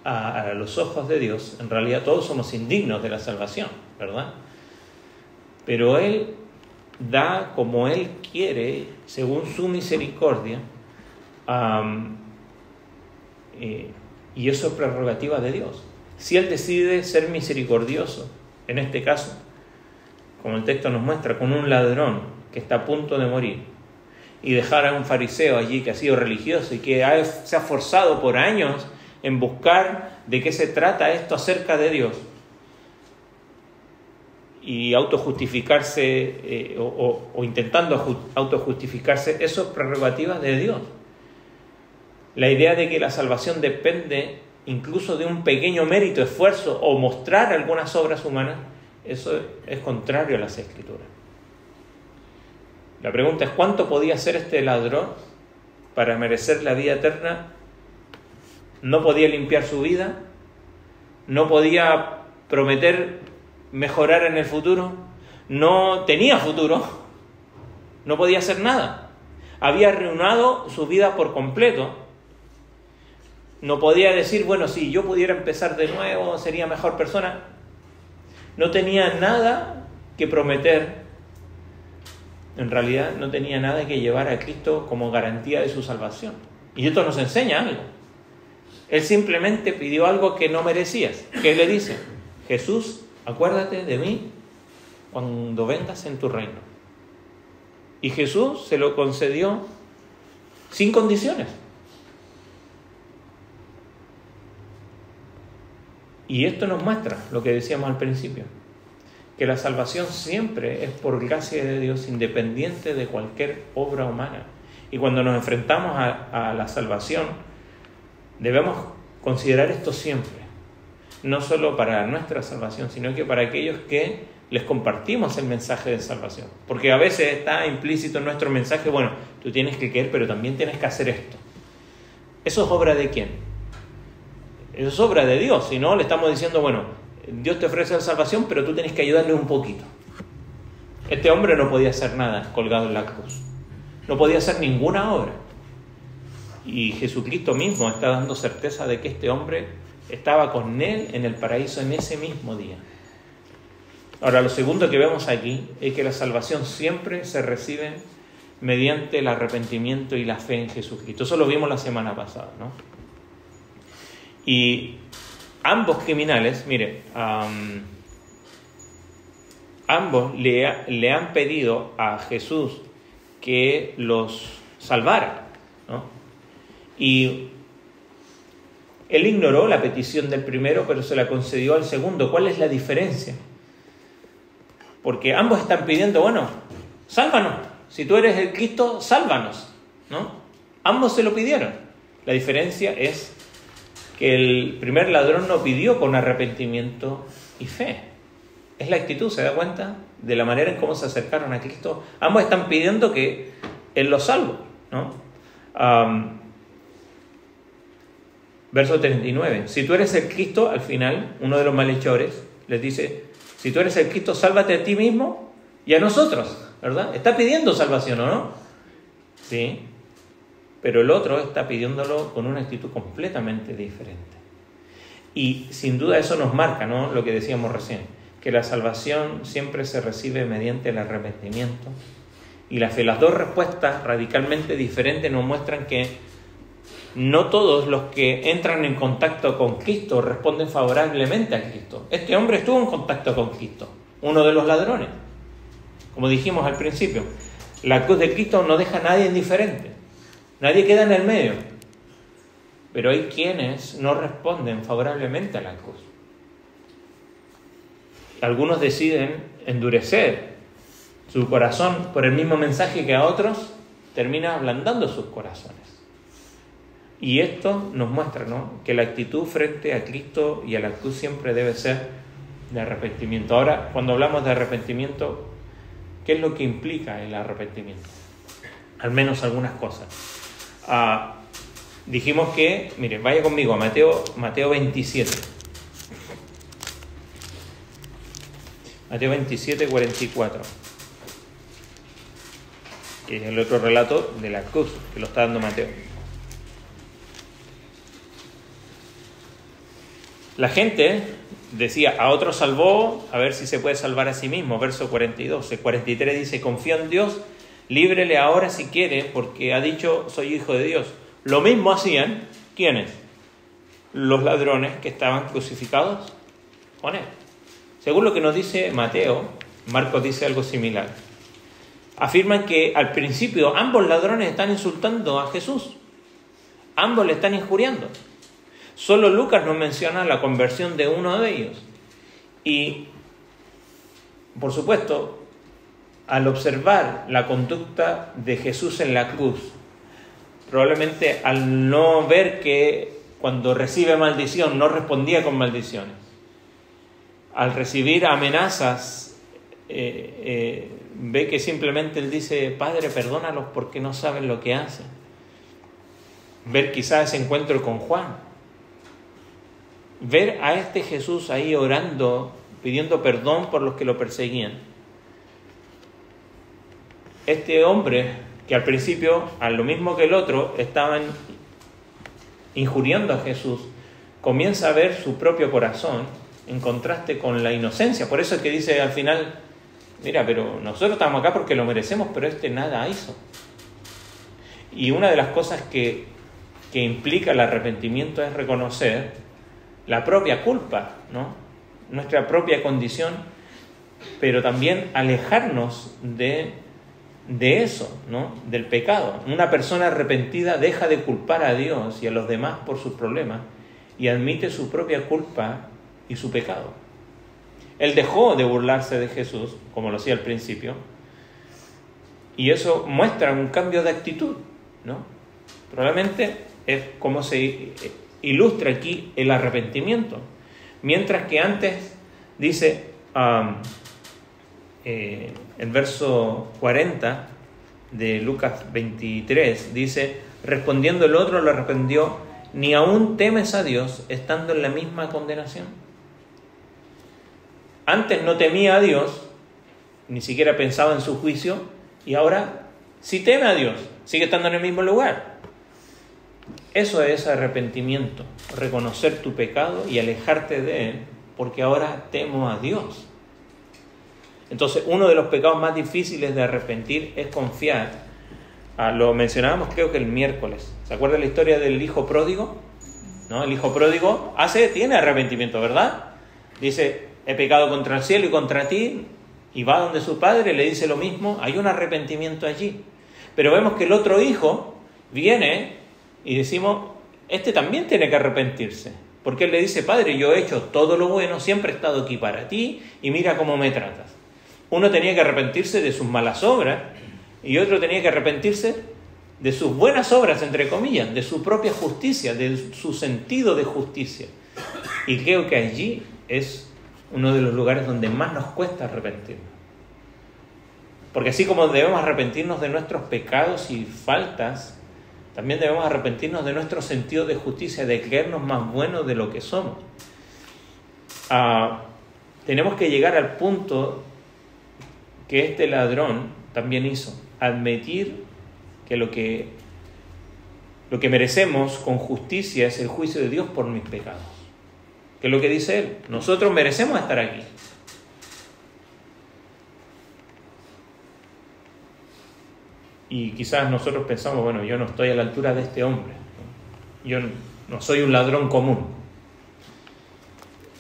a los ojos de Dios, en realidad todos somos indignos de la salvación, ¿verdad? Pero Él da como Él quiere, según su misericordia, y eso es prerrogativa de Dios. Si Él decide ser misericordioso, en este caso, como el texto nos muestra, con un ladrón que está a punto de morir, y dejar a un fariseo allí que ha sido religioso y que se ha esforzado por años en buscar de qué se trata esto acerca de Dios, y autojustificarse o intentando autojustificarse, eso es prerrogativa de Dios. La idea de que la salvación depende incluso de un pequeño mérito, esfuerzo o mostrar algunas obras humanas, eso es contrario a las Escrituras. La pregunta es, ¿cuánto podía hacer este ladrón para merecer la vida eterna? No podía limpiar su vida, no podía prometer mejorar en el futuro, no tenía futuro, no podía hacer nada. Había arruinado su vida por completo. No podía decir, bueno, si yo pudiera empezar de nuevo, sería mejor persona. No tenía nada que prometer. En realidad no tenía nada que llevar a Cristo como garantía de su salvación. Y esto nos enseña algo. Él simplemente pidió algo que no merecías. ¿Qué le dice? Jesús, acuérdate de mí cuando vengas en tu reino. Y Jesús se lo concedió sin condiciones. Y esto nos muestra lo que decíamos al principio, que la salvación siempre es por gracia de Dios, independiente de cualquier obra humana. Y cuando nos enfrentamos a la salvación, debemos considerar esto siempre, no solo para nuestra salvación, sino que para aquellos que les compartimos el mensaje de salvación. Porque a veces está implícito en nuestro mensaje, bueno, tú tienes que creer, pero también tienes que hacer esto. ¿Eso es obra de quién? Eso es obra de Dios. Si no, le estamos diciendo, bueno, Dios te ofrece la salvación, pero tú tienes que ayudarle un poquito. Este hombre no podía hacer nada colgado en la cruz. No podía hacer ninguna obra. Y Jesucristo mismo está dando certeza de que este hombre estaba con él en el paraíso en ese mismo día. Ahora, lo segundo que vemos aquí es que la salvación siempre se recibe mediante el arrepentimiento y la fe en Jesucristo. Eso lo vimos la semana pasada, ¿no? Y ambos criminales, mire, ambos le han pedido a Jesús que los salvara, ¿no? Y él ignoró la petición del primero, pero se la concedió al segundo. ¿Cuál es la diferencia? Porque ambos están pidiendo, bueno, sálvanos. Si tú eres el Cristo, sálvanos, ¿no? Ambos se lo pidieron. La diferencia es que el primer ladrón no pidió con arrepentimiento y fe. Es la actitud, ¿se da cuenta? De la manera en cómo se acercaron a Cristo. Ambos están pidiendo que Él los salve, ¿no? Verso 39. Si tú eres el Cristo, al final, uno de los malhechores les dice, si tú eres el Cristo, sálvate a ti mismo y a nosotros, ¿verdad? Está pidiendo salvación, ¿o no? Sí. Pero el otro está pidiéndolo con una actitud completamente diferente. Y sin duda eso nos marca, ¿no? Lo que decíamos recién, que la salvación siempre se recibe mediante el arrepentimiento y la fe. Las dos respuestas radicalmente diferentes nos muestran que no todos los que entran en contacto con Cristo responden favorablemente a Cristo. Este hombre estuvo en contacto con Cristo, uno de los ladrones. Como dijimos al principio, la cruz de Cristo no deja a nadie indiferente. Nadie queda en el medio. Pero hay quienes no responden favorablemente a la cruz. Algunos deciden endurecer su corazón por el mismo mensaje que a otros termina ablandando sus corazones. Y esto nos muestra, ¿no?, que la actitud frente a Cristo y a la cruz siempre debe ser de arrepentimiento. Ahora, cuando hablamos de arrepentimiento, ¿qué es lo que implica el arrepentimiento? Al menos algunas cosas. Dijimos que, mire, vaya conmigo a Mateo 27. Mateo 27, 44. Que es el otro relato de la cruz, que lo está dando Mateo. La gente decía, a otro salvó, a ver si se puede salvar a sí mismo. Verso 42. El 43 dice, confío en Dios, líbrele ahora si quiere, porque ha dicho, soy hijo de Dios. Lo mismo hacían, ¿quiénes? Los ladrones que estaban crucificados con él. Según lo que nos dice Mateo, Marcos dice algo similar. Afirman que al principio ambos ladrones están insultando a Jesús. Ambos le están injuriando. Solo Lucas nos menciona la conversión de uno de ellos. Y, por supuesto, al observar la conducta de Jesús en la cruz, probablemente al no ver que cuando recibe maldición no respondía con maldiciones, al recibir amenazas, ve que simplemente él dice, Padre, perdónalos porque no saben lo que hacen. Ver quizás ese encuentro con Juan, ver a este Jesús ahí orando, pidiendo perdón por los que lo perseguían. Este hombre, que al principio, a lo mismo que el otro, estaban injuriando a Jesús, comienza a ver su propio corazón en contraste con la inocencia. Por eso es que dice al final, mira, pero nosotros estamos acá porque lo merecemos, pero este nada hizo. Y una de las cosas que implica el arrepentimiento es reconocer la propia culpa, ¿no?, nuestra propia condición, pero también alejarnos de eso, ¿no?, del pecado. Una persona arrepentida deja de culpar a Dios y a los demás por sus problemas y admite su propia culpa y su pecado. Él dejó de burlarse de Jesús, como lo hacía al principio, y eso muestra un cambio de actitud, ¿no? Probablemente es como se ilustra aquí el arrepentimiento. Mientras que antes dice, el verso 40 de Lucas 23, dice, respondiendo el otro lo arrepintió, ni aún temes a Dios estando en la misma condenación. antes no temía a Dios, ni siquiera pensaba en su juicio, y ahora sí teme a Dios, sigue estando en el mismo lugar. Eso es arrepentimiento, reconocer tu pecado y alejarte de él, porque ahora temo a Dios. Entonces, uno de los pecados más difíciles de arrepentir es confiar. Lo mencionábamos creo que el miércoles. ¿Se acuerda la historia del hijo pródigo? ¿No? El hijo pródigo tiene arrepentimiento, ¿verdad? Dice, he pecado contra el cielo y contra ti, y va donde su padre, le dice lo mismo, hay un arrepentimiento allí. Pero vemos que el otro hijo viene y decimos, este también tiene que arrepentirse, porque él le dice, padre, yo he hecho todo lo bueno, siempre he estado aquí para ti, y mira cómo me tratas. Uno tenía que arrepentirse de sus malas obras, y otro tenía que arrepentirse de sus buenas obras, entre comillas, de su propia justicia, de su sentido de justicia. Y creo que allí es uno de los lugares donde más nos cuesta arrepentirnos. Porque así como debemos arrepentirnos de nuestros pecados y faltas, también debemos arrepentirnos de nuestro sentido de justicia, de creernos más buenos de lo que somos. Tenemos que llegar al punto que este ladrón también hizo, admitir que lo que merecemos con justicia es el juicio de Dios por mis pecados. Que es lo que dice él, nosotros merecemos estar aquí. Y quizás nosotros pensamos, bueno, yo no estoy a la altura de este hombre, ¿no? Yo no soy un ladrón común.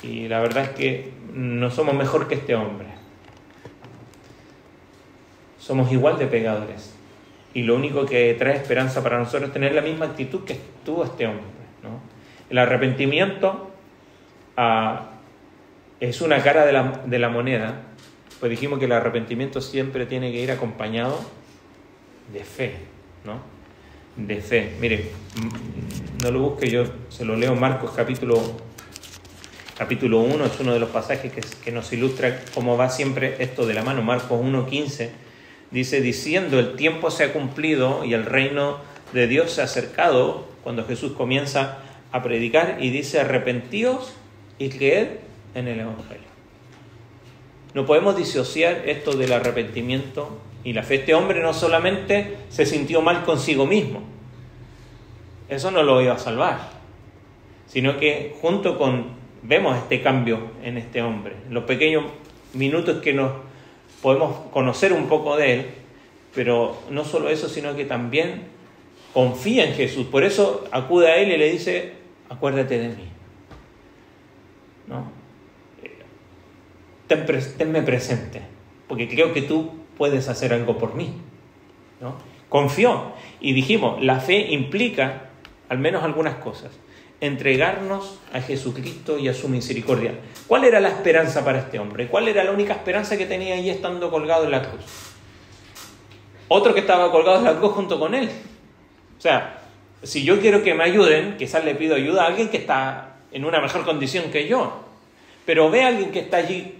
Y la verdad es que no somos mejor que este hombre. Somos igual de pecadores. Y lo único que trae esperanza para nosotros es tener la misma actitud que tuvo este hombre, ¿no? El arrepentimiento es una cara de la moneda. Pues dijimos que el arrepentimiento siempre tiene que ir acompañado de fe, ¿no? De fe. Mire, no lo busque, yo se lo leo. Marcos capítulo 1, es uno de los pasajes que nos ilustra cómo va siempre esto de la mano. Marcos 1:15 dice, diciendo, el tiempo se ha cumplido y el reino de Dios se ha acercado, cuando Jesús comienza a predicar y dice, arrepentíos y creed en el Evangelio. No podemos disociar esto del arrepentimiento y la fe. Este hombre no solamente se sintió mal consigo mismo, eso no lo iba a salvar, sino que vemos este cambio en este hombre, en los pequeños minutos que nos podemos conocer un poco de él, pero no solo eso, sino que también confía en Jesús. Por eso acude a él y le dice, acuérdate de mí, ¿no? Tenme presente, porque creo que tú puedes hacer algo por mí, ¿no? Confió. Y dijimos, la fe implica al menos algunas cosas. Entregarnos a Jesucristo y a su misericordia. ¿Cuál era la esperanza para este hombre? ¿Cuál era la única esperanza que tenía ahí estando colgado en la cruz? Otro que estaba colgado en la cruz junto con él. O sea, si yo quiero que me ayuden, quizás le pido ayuda a alguien que está en una mejor condición que yo. Pero ve a alguien que está allí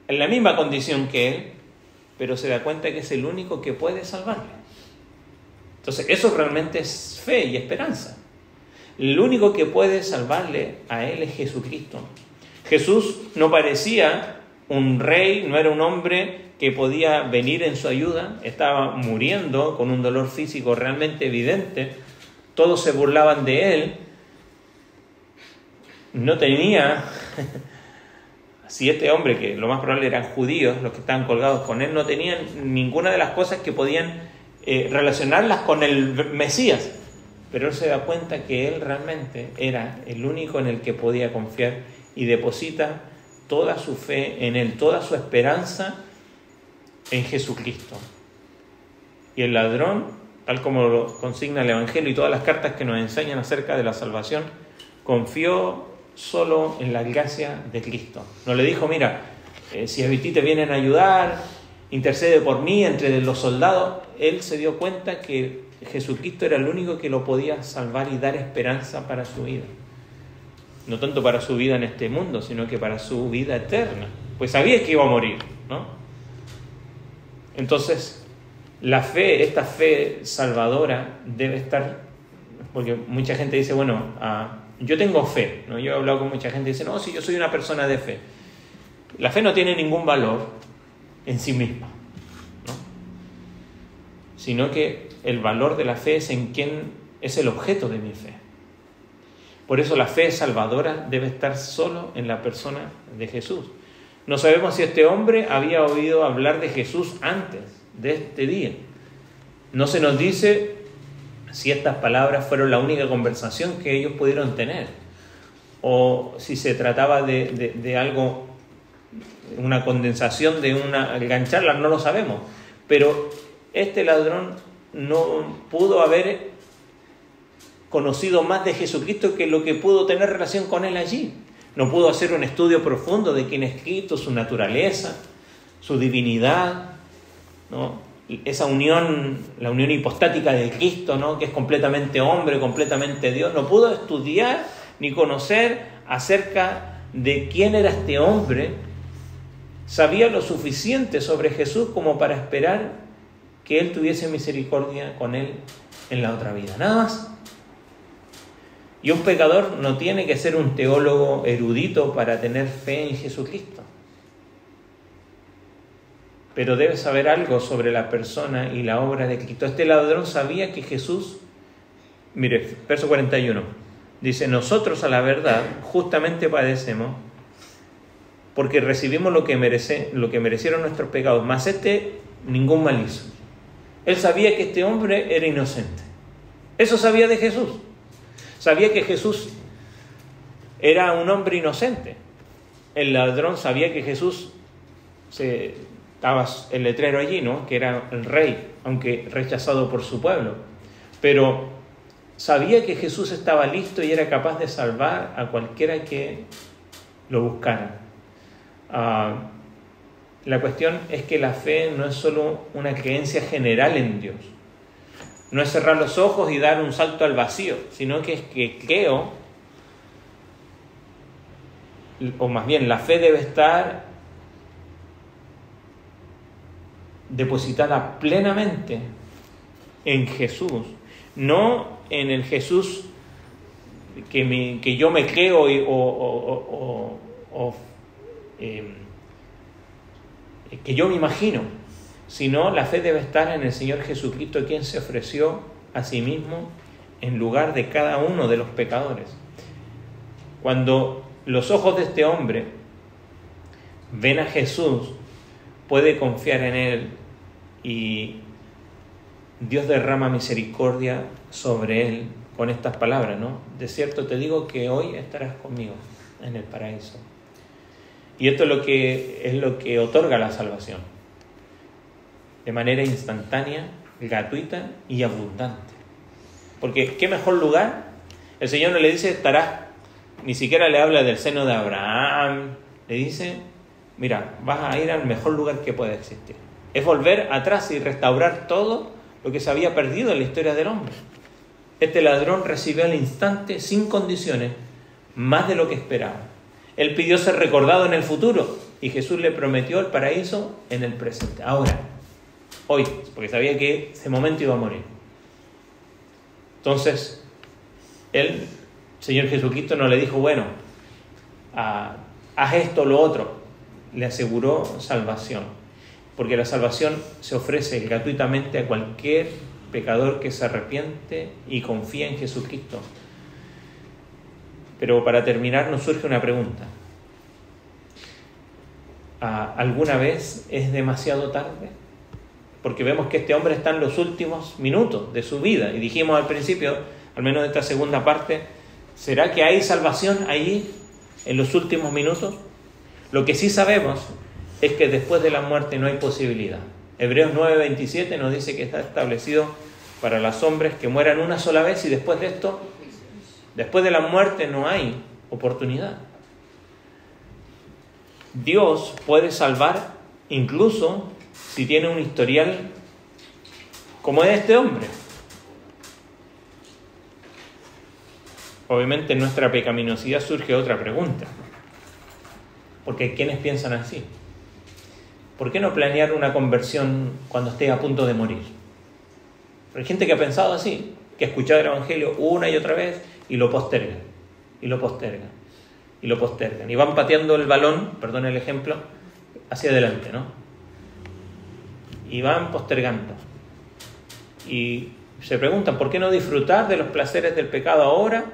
en la misma condición que él, pero se da cuenta que es el único que puede salvarle. Entonces, eso realmente es fe y esperanza. El único que puede salvarle a él es Jesucristo. Jesús no parecía un rey, no era un hombre que podía venir en su ayuda, estaba muriendo con un dolor físico realmente evidente, todos se burlaban de él, no tenía, si este hombre, que lo más probable eran judíos, los que estaban colgados con él, no tenían ninguna de las cosas que podían relacionarlas con el Mesías, pero él se da cuenta que él realmente era el único en el que podía confiar y deposita toda su fe en él, toda su esperanza en Jesucristo. Y el ladrón, tal como lo consigna el Evangelio y todas las cartas que nos enseñan acerca de la salvación, confió solo en la gracia de Cristo. No le dijo, mira, si a ti te vienen a ayudar, intercede por mí entre los soldados. Él se dio cuenta que Jesucristo era el único que lo podía salvar y dar esperanza para su vida. No tanto para su vida en este mundo, sino que para su vida eterna. Pues sabía que iba a morir, ¿no? Entonces, la fe, esta fe salvadora debe estar, porque mucha gente dice, bueno, yo tengo fe, ¿no? Yo he hablado con mucha gente y dice, no, si yo soy una persona de fe. La fe no tiene ningún valor en sí misma, ¿no? Sino que el valor de la fe es en quién es el objeto de mi fe. Por eso la fe salvadora debe estar solo en la persona de Jesús. No sabemos si este hombre había oído hablar de Jesús antes de este día. No se nos dice si estas palabras fueron la única conversación que ellos pudieron tener, o si se trataba de algo, una condensación de engancharla, no lo sabemos. Pero este ladrón no pudo haber conocido más de Jesucristo que lo que pudo tener relación con él allí. No pudo hacer un estudio profundo de quién es Cristo, su naturaleza, su divinidad, ¿no? Esa unión, la unión hipostática de Cristo, ¿no? Que es completamente hombre, completamente Dios. No pudo estudiar ni conocer acerca de quién era este hombre. Sabía lo suficiente sobre Jesús como para esperar que Él tuviese misericordia con él en la otra vida. Nada más. Y un pecador no tiene que ser un teólogo erudito para tener fe en Jesucristo. Pero debe saber algo sobre la persona y la obra de Cristo. Este ladrón sabía que Jesús, mire, verso 41, dice: nosotros a la verdad justamente padecemos porque recibimos lo que merecieron nuestros pecados, mas este ningún mal hizo. Él sabía que este hombre era inocente. Eso sabía de Jesús. Sabía que Jesús era un hombre inocente. El ladrón sabía que Jesús estaba el letrero allí, ¿no? Que era el rey, aunque rechazado por su pueblo. Pero sabía que Jesús estaba listo y era capaz de salvar a cualquiera que lo buscara. La cuestión es que la fe no es solo una creencia general en Dios. No es cerrar los ojos y dar un salto al vacío, sino que es que creo, o más bien la fe debe estar depositada plenamente en Jesús, no en el Jesús que yo me creo que yo me imagino, sino la fe debe estar en el Señor Jesucristo, quien se ofreció a sí mismo en lugar de cada uno de los pecadores. Cuando los ojos de este hombre ven a Jesús, puede confiar en Él y Dios derrama misericordia sobre Él con estas palabras, ¿no? De cierto te digo que hoy estarás conmigo en el paraíso. Y esto es lo que otorga la salvación, de manera instantánea, gratuita y abundante. Porque ¿qué mejor lugar? El Señor no le dice estarás, ni siquiera le habla del seno de Abraham, le dice: mira, vas a ir al mejor lugar que pueda existir. Es volver atrás y restaurar todo lo que se había perdido en la historia del hombre. Este ladrón recibió al instante, sin condiciones, más de lo que esperaba. Él pidió ser recordado en el futuro y Jesús le prometió el paraíso en el presente. Ahora, hoy, porque sabía que ese momento iba a morir. Entonces, el Señor Jesucristo no le dijo: bueno, haz esto o lo otro. Le aseguró salvación, porque la salvación se ofrece gratuitamente a cualquier pecador que se arrepiente y confía en Jesucristo. Pero para terminar nos surge una pregunta: ¿alguna vez es demasiado tarde? Porque vemos que este hombre está en los últimos minutos de su vida, y dijimos al principio, al menos de esta segunda parte, ¿será que hay salvación allí en los últimos minutos? Lo que sí sabemos es que después de la muerte no hay posibilidad. Hebreos 9:27 nos dice que está establecido para los hombres que mueran una sola vez, y después de esto, después de la muerte no hay oportunidad. Dios puede salvar incluso si tiene un historial como es este hombre. Obviamente en nuestra pecaminosidad surge otra pregunta, porque hay quienes piensan así: ¿por qué no planear una conversión cuando esté a punto de morir? Pero hay gente que ha pensado así, que ha escuchado el Evangelio una y otra vez y lo posterga, y lo posterga. y lo postergan. Y van pateando el balón, perdón el ejemplo, hacia adelante, ¿no? Y van postergando. Y se preguntan, ¿por qué no disfrutar de los placeres del pecado ahora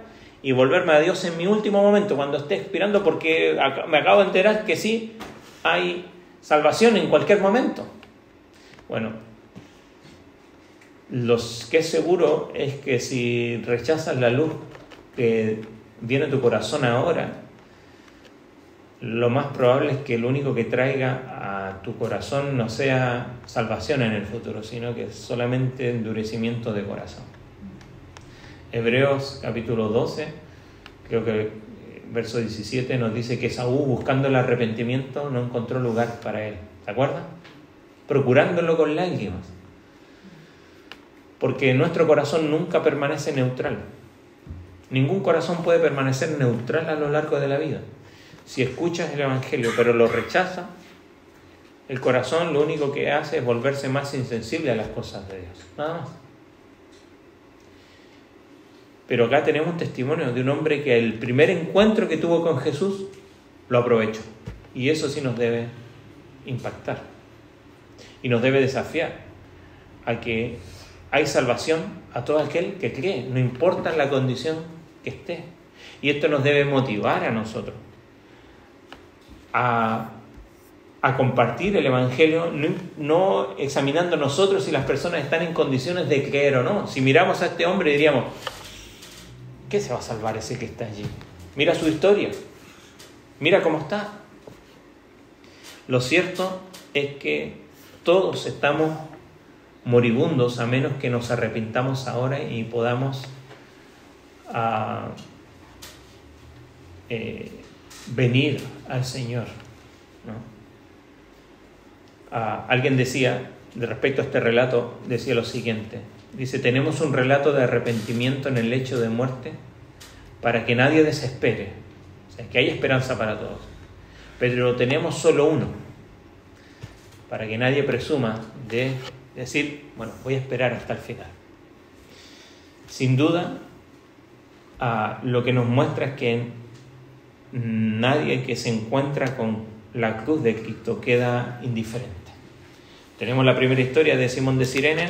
y volverme a Dios en mi último momento, cuando esté expirando? Porque me acabo de enterar que sí hay salvación en cualquier momento. Bueno, lo que es seguro es que si rechazas la luz que viene a tu corazón ahora, lo más probable es que lo único que traiga a tu corazón no sea salvación en el futuro, sino que solamente endurecimiento de corazón. Hebreos capítulo 12, creo que verso 17 nos dice que Esaú, buscando el arrepentimiento, no encontró lugar para él. ¿Se acuerdan? Procurándolo con lágrimas. Porque nuestro corazón nunca permanece neutral. Ningún corazón puede permanecer neutral a lo largo de la vida. Si escuchas el Evangelio pero lo rechazas, el corazón lo único que hace es volverse más insensible a las cosas de Dios. Nada más. Pero acá tenemos un testimonio de un hombre que el primer encuentro que tuvo con Jesús lo aprovechó. Y eso sí nos debe impactar. Y nos debe desafiar a que hay salvación a todo aquel que cree, no importa la condición que esté. Y esto nos debe motivar a nosotros a compartir el Evangelio, no examinando nosotros si las personas están en condiciones de creer o no. Si miramos a este hombre diríamos, ¿qué se va a salvar ese que está allí? Mira su historia, mira cómo está. Lo cierto es que todos estamos moribundos a menos que nos arrepintamos ahora y podamos venir al Señor, ¿no? Alguien decía, de respecto a este relato, decía lo siguiente. Dice, tenemos un relato de arrepentimiento en el lecho de muerte para que nadie desespere. O sea, que hay esperanza para todos. Pero tenemos solo uno, para que nadie presuma de decir, bueno, voy a esperar hasta el final. Sin duda, lo que nos muestra es que nadie que se encuentra con la cruz de Cristo queda indiferente. Tenemos la primera historia de Simón de Cirene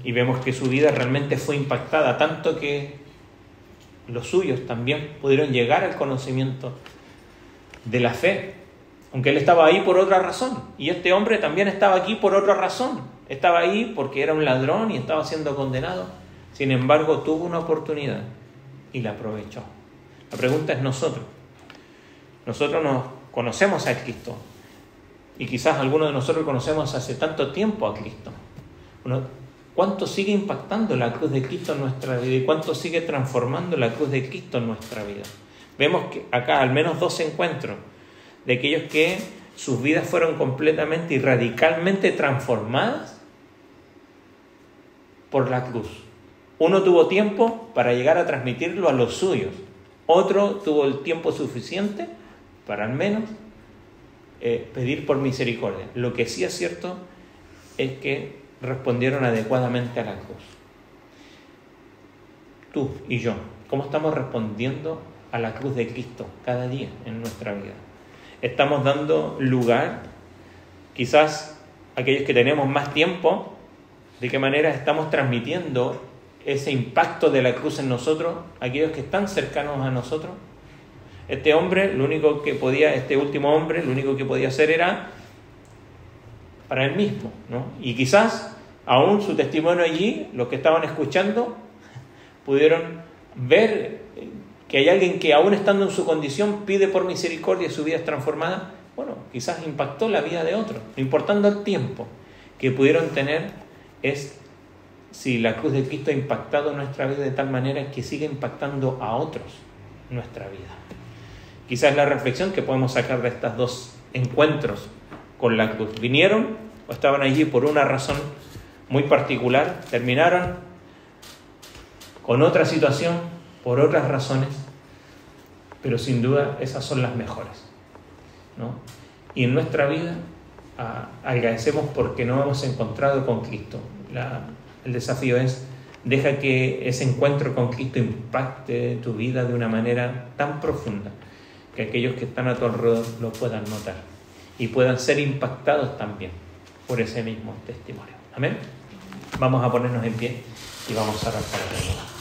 y vemos que su vida realmente fue impactada, tanto que los suyos también pudieron llegar al conocimiento de la fe, aunque él estaba ahí por otra razón. Y este hombre también estaba aquí por otra razón. Estaba ahí porque era un ladrón y estaba siendo condenado. Sin embargo, tuvo una oportunidad y la aprovechó. La pregunta es nosotros. Nosotros nos conocemos a Cristo y quizás algunos de nosotros conocemos hace tanto tiempo a Cristo. ¿Cuánto sigue impactando la cruz de Cristo en nuestra vida y cuánto sigue transformando la cruz de Cristo en nuestra vida? Vemos que acá al menos 2 encuentros de aquellos que sus vidas fueron completamente y radicalmente transformadas por la cruz. Uno tuvo tiempo para llegar a transmitirlo a los suyos. Otro tuvo el tiempo suficiente para al menos pedir por misericordia. Lo que sí es cierto es que respondieron adecuadamente a la cruz. Tú y yo, ¿cómo estamos respondiendo a la cruz de Cristo cada día en nuestra vida? ¿Estamos dando lugar, quizás aquellos que tenemos más tiempo, de qué manera estamos transmitiendo ese impacto de la cruz en nosotros, aquellos que están cercanos a nosotros? Este hombre, este último hombre, lo único que podía hacer era para él mismo, ¿no? Y quizás aún su testimonio allí, los que estaban escuchando, pudieron ver que hay alguien que aún estando en su condición pide por misericordia y su vida es transformada. Bueno, quizás impactó la vida de otro. Lo importante el tiempo que pudieron tener es si la cruz de Cristo ha impactado nuestra vida de tal manera que sigue impactando a otros nuestra vida. Quizás la reflexión que podemos sacar de estos 2 encuentros con la cruz. Vinieron o estaban allí por una razón muy particular, terminaron con otra situación, por otras razones, pero sin duda esas son las mejores, ¿no? Y en nuestra vida agradecemos porque nos hemos encontrado con Cristo. El desafío es Deja que ese encuentro con Cristo impacte tu vida de una manera tan profunda que aquellos que están a tu alrededor lo puedan notar y puedan ser impactados también por ese mismo testimonio. Amén. Vamos a ponernos en pie y vamos a orar para terminar.